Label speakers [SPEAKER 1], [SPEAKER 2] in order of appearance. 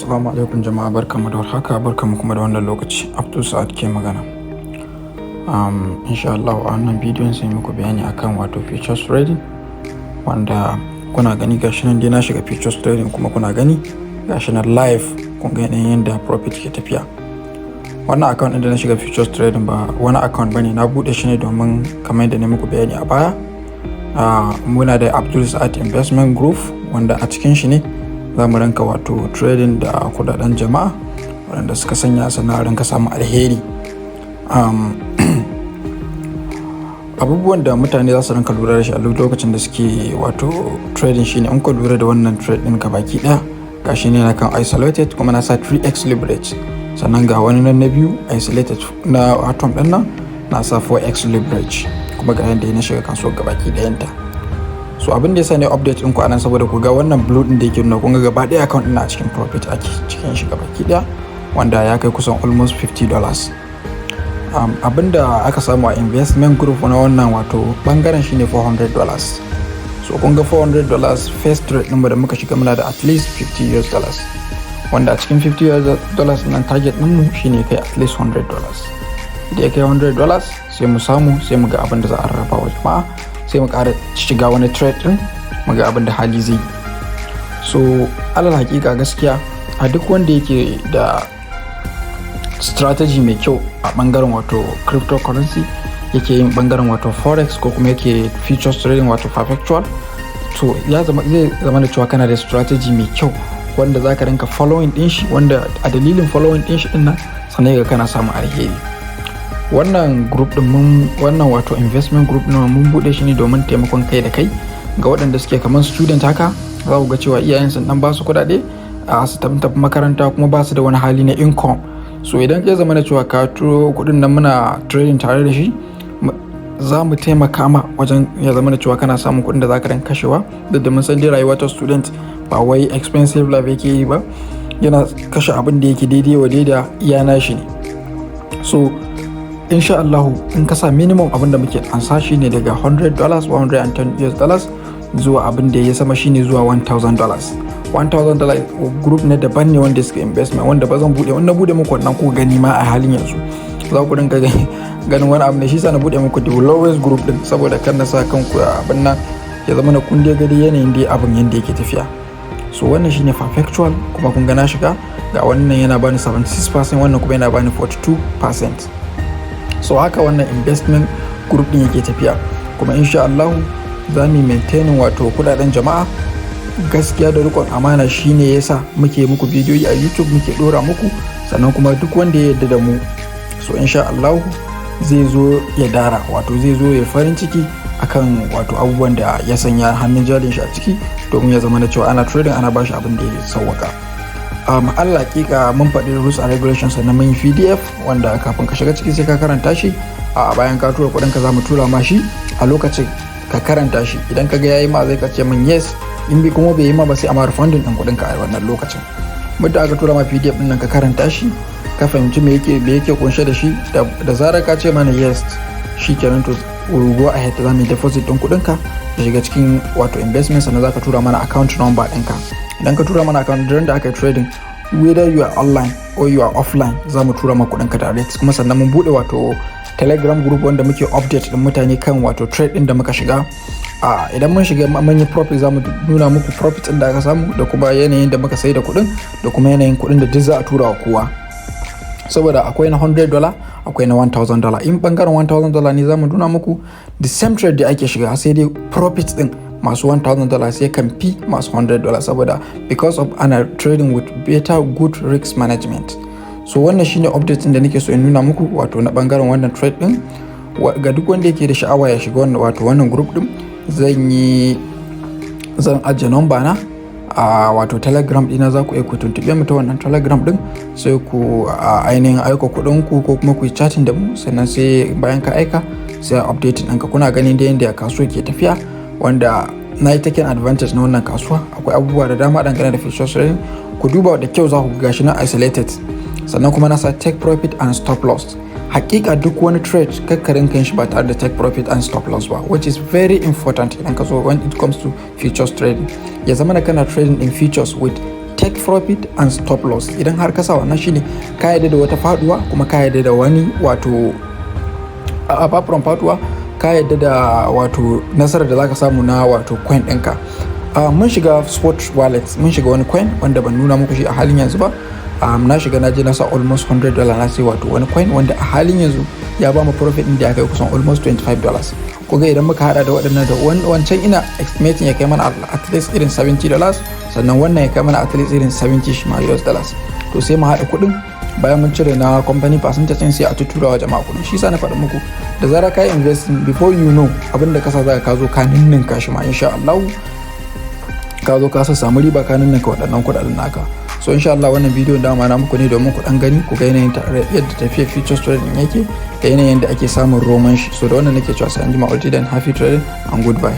[SPEAKER 1] Assalamu alaikum jama'a, barkamu da warhaka, barkamu kuma da wannan lokaci. Abdul Saad ke magana. Insha Allah a wannan bidiyon sai muku bayani akan wato futures trading, wanda kuna gani gashi nan dai na shiga futures trading kuma kuna gani gashi nan live kun ga yadda profit ke tafiya. Wannan account ɗin da na shiga futures trading ba wani account bane, na bude shi ne domin kamar yadda ne muku bayani a baya. Muna da Abdul Saad investment group wanda a cikin shi ne za mu ranka wato trading da kudaden jama'a waɗanda suka sanya sana'ar ranka samu alheri. Abubuwan da mutane za su ranka lura da shi a lokacin da suke wato trading shine in ka lura da wannan trade ɗin baki ɗaya gashi ne na kan isolated kuma na sa 3x leverage, sannan ga wani nan na biyu isolated na atom ɗin nan na sa 4x leverage, kuma ga yadda na shiga kasuwar gabaki ɗayanta. So abin da ya sa ne update ɗin ku anan saboda ku ga wannan blue ɗin da yake nuna kun ga gaba ɗaya account ɗin a cikin profit ake cikin shi gabaki ɗaya, wanda ya kai kusan almost $50. Abin da aka samu a investment group na wannan wato bangaren shine $400. So kun ga $400 first trade ɗin da muka shiga muna da at least $50, wanda a cikin $50 nan target ɗin mu shine kai at least $100. Da ya kai $100 sai mu samu sai mu ga abin da za a rarraba wa jama'a, sai mu ƙara shiga wani trade ɗin mu ga abin da hali zai yi. So alal hakika gaskiya a duk wanda yake da strategy mai kyau a bangaren wato cryptocurrency, yake yin bangaren wato forex ko kuma yake futures trading wato perpetual, to zai zama da cewa kana da strategy mai kyau wanda za ka rinka following din shi, wanda a dalilin following din shi din nan sannan ga kana samun alheri. Wannan group din wannan wato investment group din mun bude shi ne domin taimakon kai da kai ga waɗanda suke kamar student haka, za ku ga cewa iyayen sun dan ba su kuɗaɗe a su tafi makaranta kuma ba su da wani hali na income. So idan ya zama da cewa ka turo kuɗin nan muna trading tare da shi, za mu taimaka ma wajen ya zama da cewa kana samun kuɗin da za ka rinka kashewa, duk da mun san dai rayuwa ta student ba wai expensive life yake yi ba, yana kashe abin da yake daidai wa daida iya nashi ne. So insha Allah in ka sa minimum abin da muke ansa shi ne daga $100 $110 zuwa abin da ya sama shine zuwa $1,000. $1,000 group ne daban ne wanda suka investment, wanda ba zan bude wannan bude muku wannan ku gani ma a halin yanzu za ku dinga ganin wani abu ne, shi sa na bude muku the lowest group din saboda kan na sa kanku abin nan ya zama na kun dai gari yanayin da abin yanda yake tafiya. So wannan shine perpetual kuma kun ga na shiga ga wannan yana bani 76%, wannan kuma yana bani 42%. So haka wannan investment group din yake tafiya, kuma insha Allah za mu maintaining wato kudaden jama'a. Gaskiya da rikon amana shine yasa muke muku bidiyoyi a YouTube, muke dora muku, sannan kuma duk wanda ya yarda da mu so insha Allah zai zo ya dara, wato zai zo ya farin ciki akan wato abubuwan da ya sanya hannun jarin shi a ciki domin ya zama da cewa ana trading ana bashi abin da ya sauwaka. Allah hakika mun faɗi rules and regulations sannan mun yi PDF wanda kafin ka shiga ciki sai ka karanta shi, a bayan ka tura kuɗin ka za mu tura ma shi a lokacin ka karanta shi, idan ka ga yayi ma zai ka ce min yes, in bi kuma bai yi ma ba sai a ma refunding ɗin kuɗin ka a wannan lokacin. Muddin aka tura ma PDF ɗin nan ka karanta shi ka fahimci me yake kunshe da shi, da zarar ka ce mana yes shikenan to go ahead za mu deposit ɗin kuɗin ka ya shiga cikin wato investment, sannan za ka tura mana account number ɗinka. Idan ka tura mana account during da aka yi trading, whether you are online or you are offline, za mu tura ma kuɗin ka direct. Kuma sannan mun buɗe wato telegram group wanda muke update ɗin mutane kan wato trade ɗin da muka shiga. Idan mun shiga manyan profit za mu nuna muku profit ɗin da aka samu da kuma yanayin da muka sai da kuɗin da kuma yanayin kuɗin da duk za a tura wa kowa, saboda akwai na $100 akwai na $1,000. In bangaren $1,000 ne za mu nuna muku the same trade da ake shiga, sai dai profit ɗin masu $1,000 sai kan fi masu $100 saboda because of ana trading with better good risk management. So wannan shine update da nake so in nuna muku wato na bangaren wannan trade ɗin. Ga duk wanda yake da sha'awa ya shiga wannan group ɗin, zan ajiye number na a wato telegram dina, za ku iya ku tuntube mu ta wannan telegram din, sai ku ainihin aika kuɗin ku ko kuma ku yi chatting da mu, sannan sai bayan ka aika sai update ɗinka. Kuna ganin da yadda kasuwa ke tafiya, wanda na yi taken advantage na wannan kasuwa. Akwai abubuwa da dama dangane da futures trading, ku duba da kyau za ku ga shi na isolated, sannan kuma na sa take profit and stop loss. Hakika duk wani trade kakkarin kan shi ba tare da take profit and stop loss ba, which is very important idan ka so when it comes to futures trading. Ya zama da kana trading in futures with take profit and stop loss. Idan har ka sa wannan shine ka yarda da wata faduwa kuma ka yarda da wani wato apart from faduwa ka yarda da wato nasarar da zaka samu na wato coin ɗinka. Mun shiga spot wallet, mun shiga wani coin wanda ban nuna muku shi a halin yanzu ba. Na shiga na je na sa almost $100 na sai wato wani coin wanda a halin yanzu ya ba mu profit din da ya kai kusan almost $25. Kuga idan muka hada da waɗannan da wancan ina estimating ya kai mana at least irin $70, sannan wannan ya kai mana at least irin $70 shi ma US dollars. To sai mu haɗa kuɗin bayan mun cire na company percentage sai a tuttura wa jama'a kuɗin. Shi sa na faɗa muku da zarar ka yi investing before you know abinda ka sa zaka ka zo ka ninninka shi ma insha Allah ka zo ka samu riba ka ninninka waɗannan kuɗaɗen naka. So insha Allah wannan bidiyo da ma na muku ne domin ku dan gani ku ga yanayin yadda tafiyar futures trading yake da yanayin da ake samun roman shi. So da wannan nake cewa sai an jima all day and happy trading and goodbye.